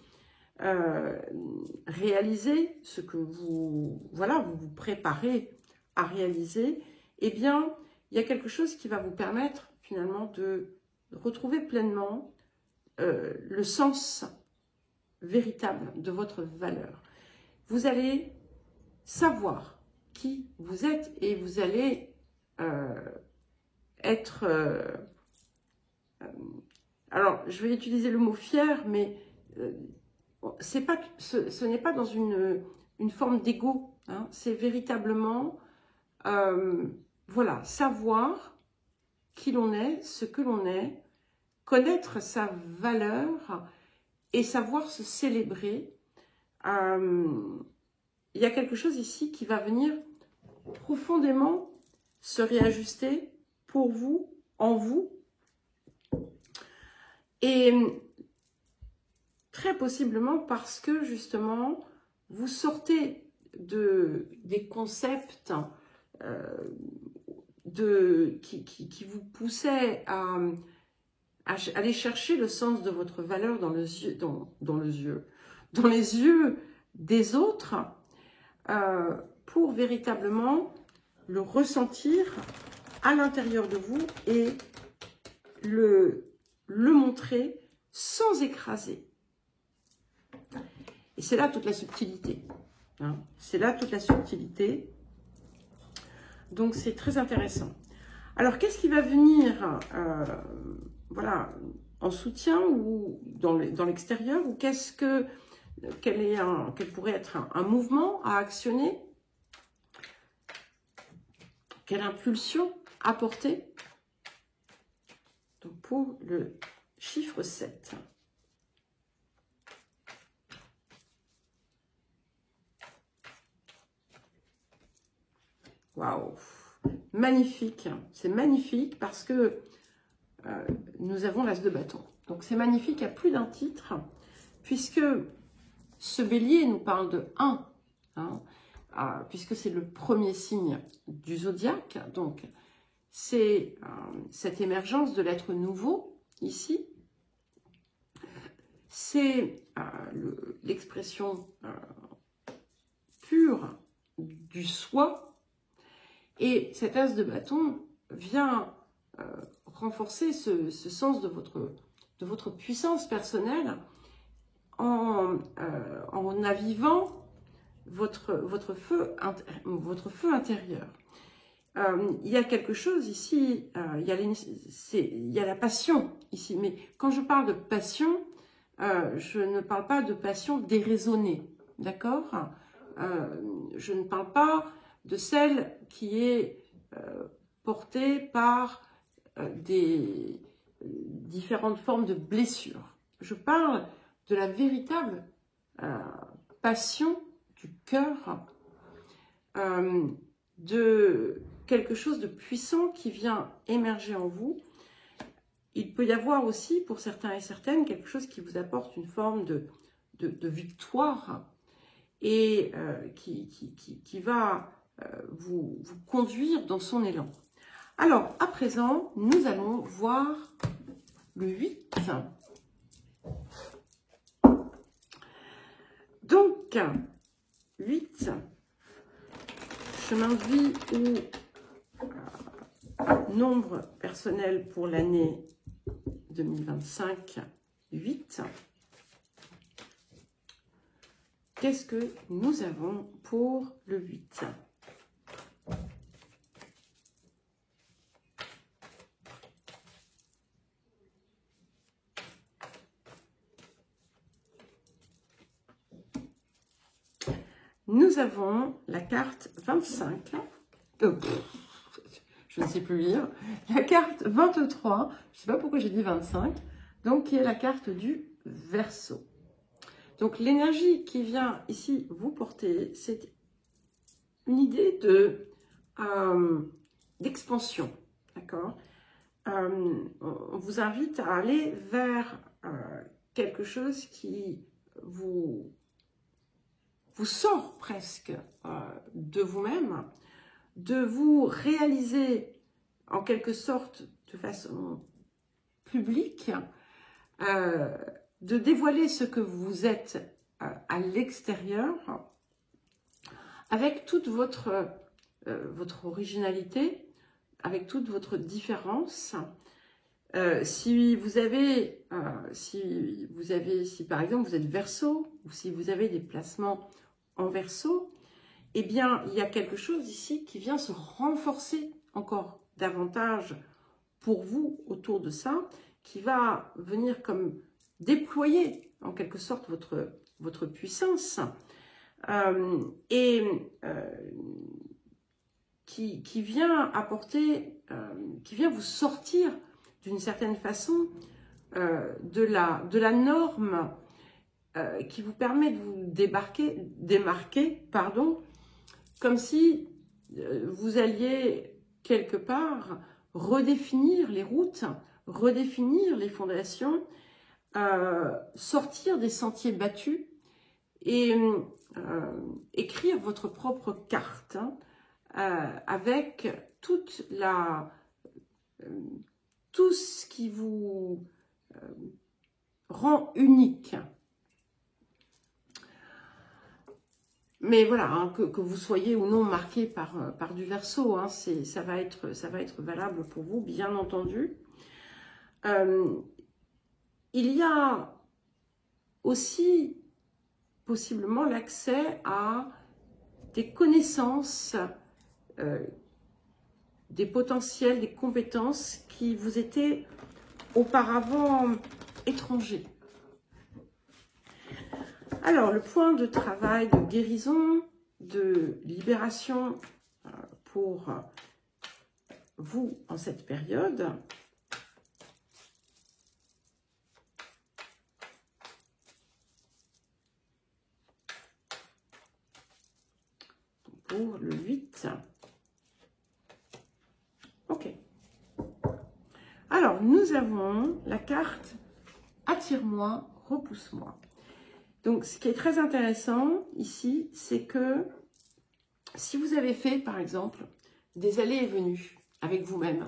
réaliser, ce que vous vous préparez à réaliser, eh bien, il y a quelque chose qui va vous permettre finalement de retrouver pleinement le sens véritable de votre valeur. Vous allez savoir qui vous êtes et vous allez être... alors, je vais utiliser le mot fier, mais ce n'est pas dans une forme d'ego, hein, c'est véritablement voilà, savoir qui l'on est, ce que l'on est, connaître sa valeur et savoir se célébrer. Il y a quelque chose ici qui va venir profondément se réajuster pour vous, en vous. Et très possiblement parce que justement, vous sortez des concepts qui vous poussaient à aller chercher le sens de votre valeur dans les yeux des autres, pour véritablement le ressentir à l'intérieur de vous et le montrer sans écraser. Et c'est là toute la subtilité. Hein. C'est là toute la subtilité. Donc, c'est très intéressant. Alors, qu'est-ce qui va venir voilà, en soutien ou dans l'extérieur, ou quel pourrait être un mouvement à actionner? Quelle impulsion apporter? Donc, pour le chiffre 7. Waouh! Magnifique! C'est magnifique parce que nous avons l'as de bâton. Donc, c'est magnifique à plus d'un titre, puisque ce bélier nous parle de 1, hein, puisque c'est le premier signe du zodiaque. Donc, c'est cette émergence de l'être nouveau, ici. C'est l'expression pure du soi. Et cet as de bâton vient renforcer ce sens de votre puissance personnelle en avivant votre feu intérieur. Il y a quelque chose ici, il y a la passion ici, mais quand je parle de passion, je ne parle pas de passion déraisonnée, d'accord? Je ne parle pas de celle qui est portée par des différentes formes de blessures. Je parle de la véritable passion du cœur, de quelque chose de puissant qui vient émerger en vous il peut y avoir aussi, pour certains et certaines, quelque chose qui vous apporte une forme de victoire et qui va vous conduire dans son élan. Alors, à présent, nous allons voir le 8. Donc, 8, chemin de vie ou nombre personnel pour l'année 2025, 8. Qu'est-ce que nous avons pour le 8 ? Nous avons la carte 25, je ne sais plus lire, la carte 23, je ne sais pas pourquoi j'ai dit 25, donc qui est la carte du Verseau. Donc l'énergie qui vient ici vous porter, c'est une idée d'expansion, d'accord ? On vous invite à aller vers quelque chose qui vous sort presque de vous-même, de vous réaliser en quelque sorte de façon publique, de dévoiler ce que vous êtes à l'extérieur, avec toute votre originalité, avec toute votre différence. Si par exemple vous êtes Verseau, ou si vous avez des placements en Verseau, eh bien il y a quelque chose ici qui vient se renforcer encore davantage pour vous autour de ça, qui va venir comme déployer en quelque sorte votre puissance qui vient apporter, qui vient vous sortir d'une certaine façon de la norme qui vous permet de vous démarquer, comme si vous alliez quelque part redéfinir les routes, redéfinir les fondations, sortir des sentiers battus et écrire votre propre carte avec tout ce qui vous rend unique. Mais voilà, hein, que vous soyez ou non marqué par du Verseau, hein, ça va être valable pour vous, bien entendu. Il y a aussi possiblement l'accès à des connaissances, des potentiels, des compétences qui vous étaient auparavant étrangers. Alors, le point de travail de guérison, de libération pour vous en cette période. Pour le 8. Ok. Alors, nous avons la carte « Attire-moi, repousse-moi ». Donc, ce qui est très intéressant ici, c'est que si vous avez fait, par exemple, des allées et venues avec vous-même,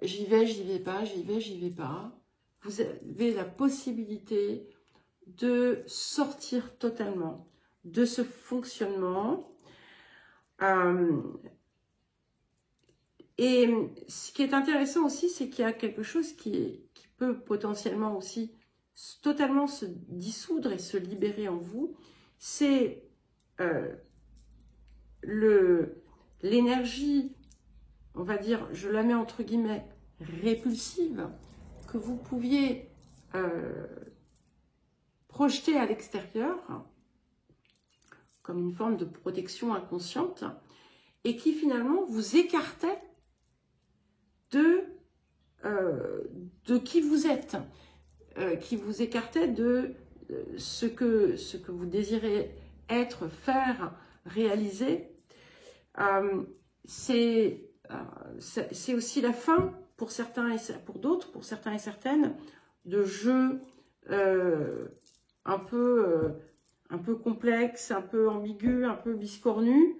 j'y vais pas, j'y vais pas, vous avez la possibilité de sortir totalement de ce fonctionnement. Et ce qui est intéressant aussi, c'est qu'il y a quelque chose qui peut potentiellement aussi totalement se dissoudre et se libérer en vous. C'est l'énergie, on va dire, je la mets entre guillemets, répulsive, que vous pouviez projeter à l'extérieur, comme une forme de protection inconsciente, et qui finalement vous écartait de qui vous êtes, qui vous écartait de ce que vous désirez être, faire, réaliser. C'est aussi la fin pour certains et pour d'autres, pour certains et certaines, de jeux un peu complexe, un peu ambigu, un peu biscornu.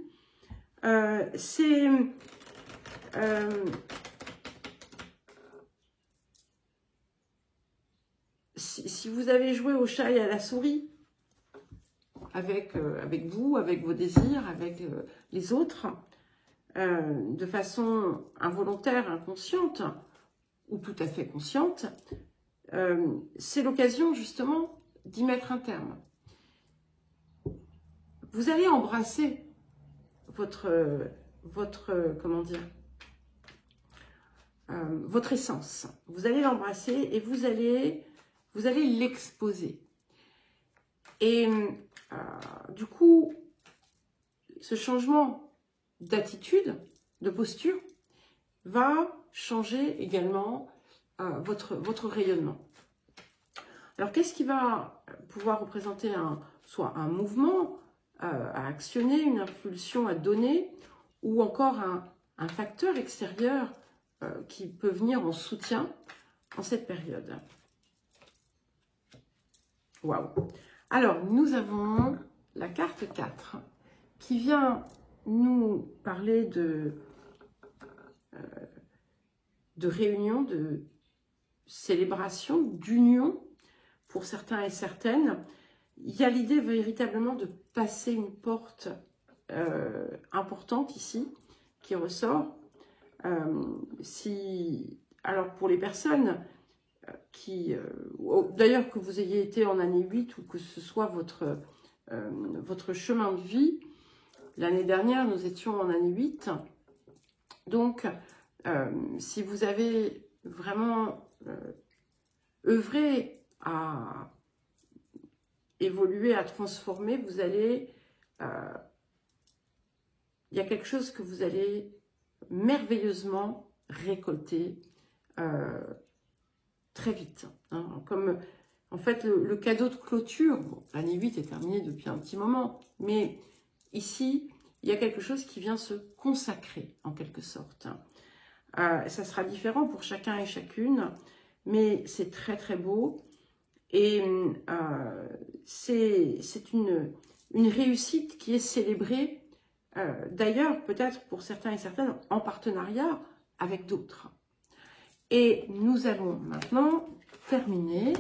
Si vous avez joué au chat et à la souris, avec vous, avec vos désirs, avec les autres, de façon involontaire, inconsciente, ou tout à fait consciente, c'est l'occasion justement d'y mettre un terme. Vous allez embrasser comment dire, votre essence. Vous allez l'embrasser et vous allez l'exposer. Et du coup, ce changement d'attitude, de posture, va changer également votre rayonnement. Alors, qu'est-ce qui va pouvoir représenter soit un mouvement à actionner, une impulsion à donner, ou encore un facteur extérieur qui peut venir en soutien en cette période. Waouh! Alors, nous avons la carte 4 qui vient nous parler de réunion, de célébration, d'union pour certains et certaines. Il y a l'idée véritablement de passer une porte importante ici qui ressort. Alors pour les personnes qui, d'ailleurs que vous ayez été en année 8 ou que ce soit votre chemin de vie, l'année dernière nous étions en année 8, donc si vous avez vraiment œuvré à évoluer, à transformer, vous allez, il y a quelque chose que vous allez merveilleusement récolter très vite. Hein, comme en fait le cadeau de clôture, bon, l'année 8 est terminée depuis un petit moment, mais ici, il y a quelque chose qui vient se consacrer en quelque sorte. Ça sera différent pour chacun et chacune, mais c'est très très beau. Et c'est une réussite qui est célébrée, d'ailleurs peut-être pour certains et certaines, en partenariat avec d'autres. Et nous allons maintenant terminer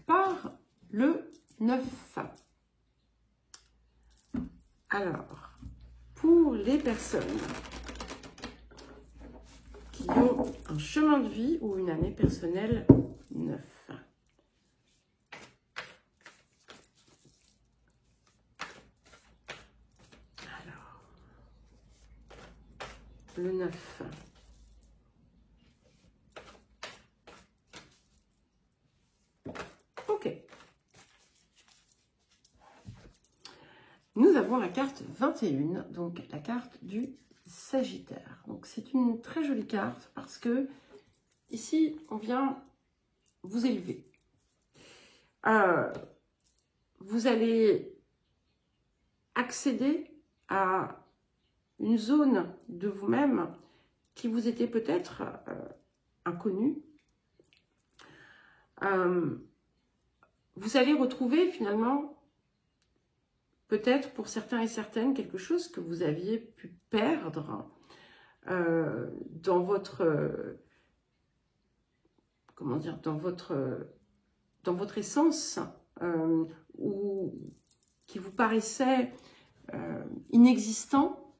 par le 9. Alors, pour les personnes qui ont un chemin de vie ou une année personnelle 9. Alors, le 9. Ok. Nous avons la carte 21, donc la carte du Sagittaire. Donc c'est une très jolie carte parce que ici on vient vous élever. Vous allez accéder à une zone de vous-même qui vous était peut-être inconnue. Vous allez retrouver finalement, peut-être pour certains et certaines, quelque chose que vous aviez pu perdre dans votre, comment dire, dans votre essence, ou qui vous paraissait inexistant,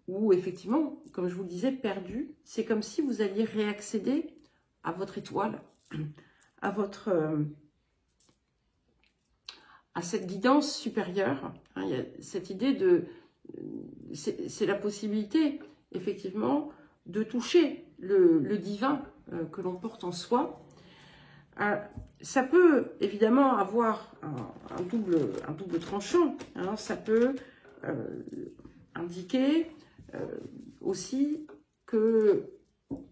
ou effectivement, comme je vous le disais, perdu. C'est comme si vous alliez réaccéder à votre étoile, à cette guidance supérieure. Hein, il y a cette idée de... C'est la possibilité, effectivement, de toucher le divin que l'on porte en soi. Ça peut, évidemment, avoir un double tranchant. Hein, ça peut indiquer aussi que,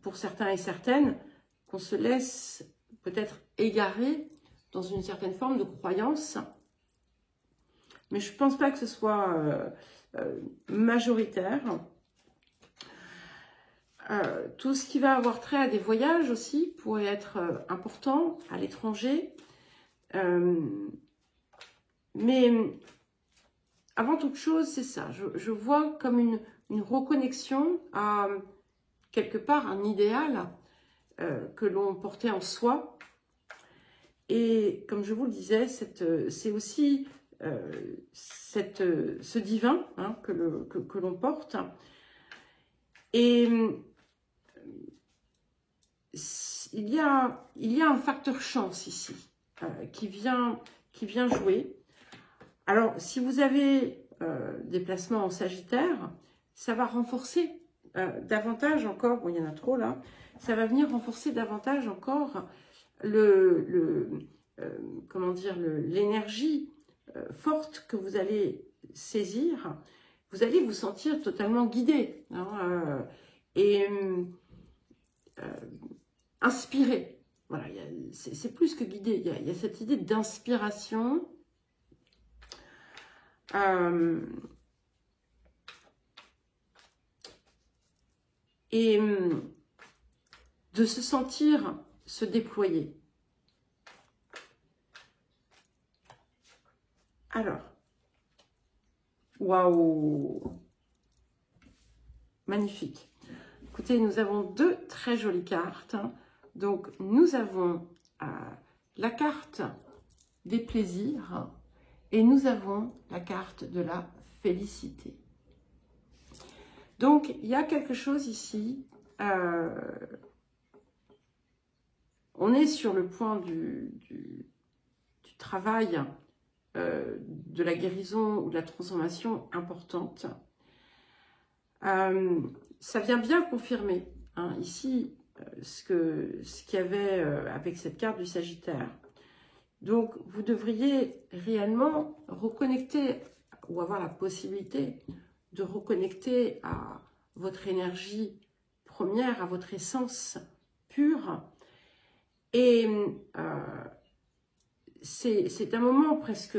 pour certains et certaines, qu'on se laisse peut-être égarer dans une certaine forme de croyance. Mais je ne pense pas que ce soit majoritaire. Tout ce qui va avoir trait à des voyages aussi pourrait être important à l'étranger. Mais avant toute chose, c'est ça. Je vois comme une reconnexion à quelque part un idéal que l'on portait en soi. Et comme je vous le disais, c'est aussi ce divin hein, que l'on porte. Et il y a un facteur chance ici qui vient jouer. Alors, si vous avez des placements en Sagittaire, ça va renforcer davantage encore, bon, il y en a trop là, ça va venir renforcer davantage encore comment dire, l'énergie forte que vous allez saisir. Vous allez vous sentir totalement guidé hein, et inspiré. Voilà, c'est plus que guidé, il y a cette idée d'inspiration. Et de se sentir se déployer. Alors, waouh, magnifique. Écoutez, nous avons deux très jolies cartes. Donc, nous avons la carte des plaisirs et nous avons la carte de la félicité. Donc, il y a quelque chose ici. On est sur le point du travail, de la guérison ou de la transformation importante. Ça vient bien confirmer hein, ici ce qu'il y avait avec cette carte du Sagittaire. Donc, vous devriez réellement reconnecter ou avoir la possibilité de reconnecter à votre énergie première, à votre essence pure. Et c'est un moment presque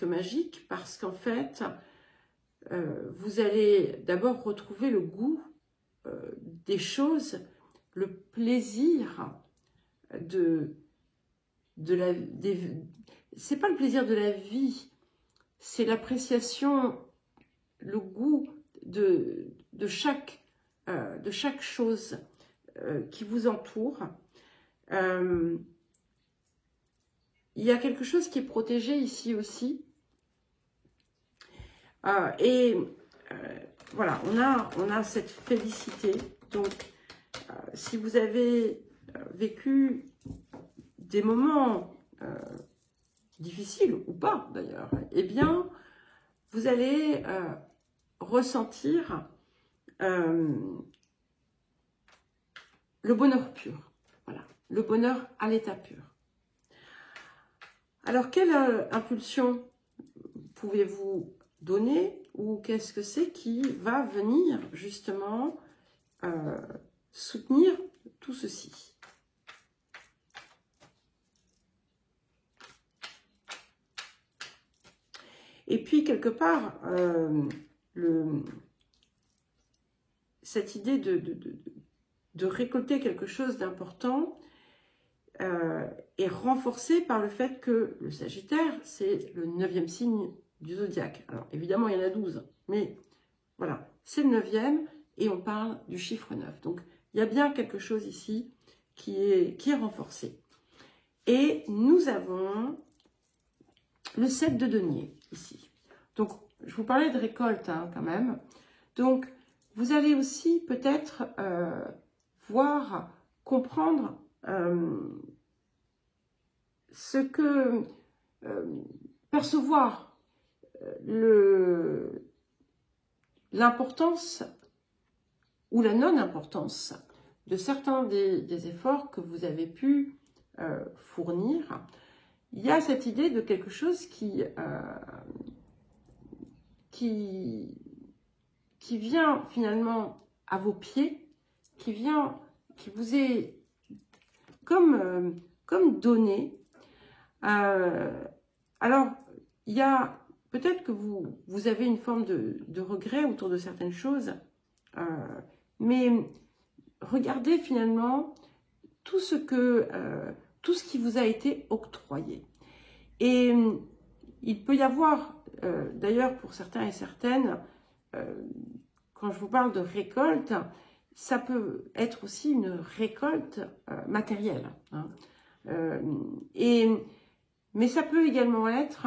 magique parce qu'en fait, vous allez d'abord retrouver le goût des choses, le plaisir c'est pas le plaisir de la vie, c'est l'appréciation, le goût de chaque chose qui vous entoure. Il y a quelque chose qui est protégé ici aussi. Voilà, on a cette félicité. Donc, si vous avez vécu des moments difficiles ou pas d'ailleurs, eh bien, vous allez ressentir le bonheur pur. Voilà, le bonheur à l'état pur. Alors, quelle impulsion pouvez-vous donner ou qu'est-ce que c'est qui va venir justement soutenir tout ceci? Et puis, quelque part, cette idée de récolter quelque chose d'important est renforcée par le fait que le Sagittaire, c'est le 9e signe du zodiaque. Alors, évidemment, il y en a 12, mais voilà, c'est le 9e et on parle du chiffre 9. Donc, il y a bien quelque chose ici qui est renforcé. Et nous avons le 7 de denier ici. Donc, je vous parlais de récolte hein, quand même. Donc, vous allez aussi peut-être voir, comprendre ce que percevoir l'importance ou la non-importance de certains des efforts que vous avez pu fournir. Il y a cette idée de quelque chose qui vient finalement à vos pieds, qui vous est comme donné. Alors, il y a peut-être que vous avez une forme de regret autour de certaines choses, mais regardez finalement tout ce qui vous a été octroyé. Et il peut y avoir, d'ailleurs pour certains et certaines, quand je vous parle de récolte, ça peut être aussi une récolte matérielle. Hein. Mais ça peut également être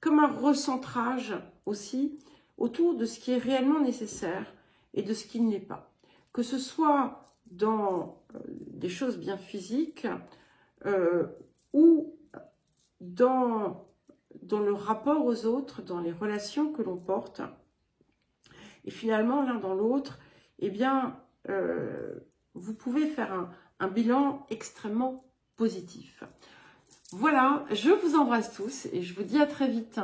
comme un recentrage aussi autour de ce qui est réellement nécessaire et de ce qui ne l'est pas. Que ce soit dans des choses bien physiques ou dans le rapport aux autres, dans les relations que l'on porte. Et finalement, l'un dans l'autre, eh bien, vous pouvez faire un bilan extrêmement positif. Voilà, je vous embrasse tous et je vous dis à très vite.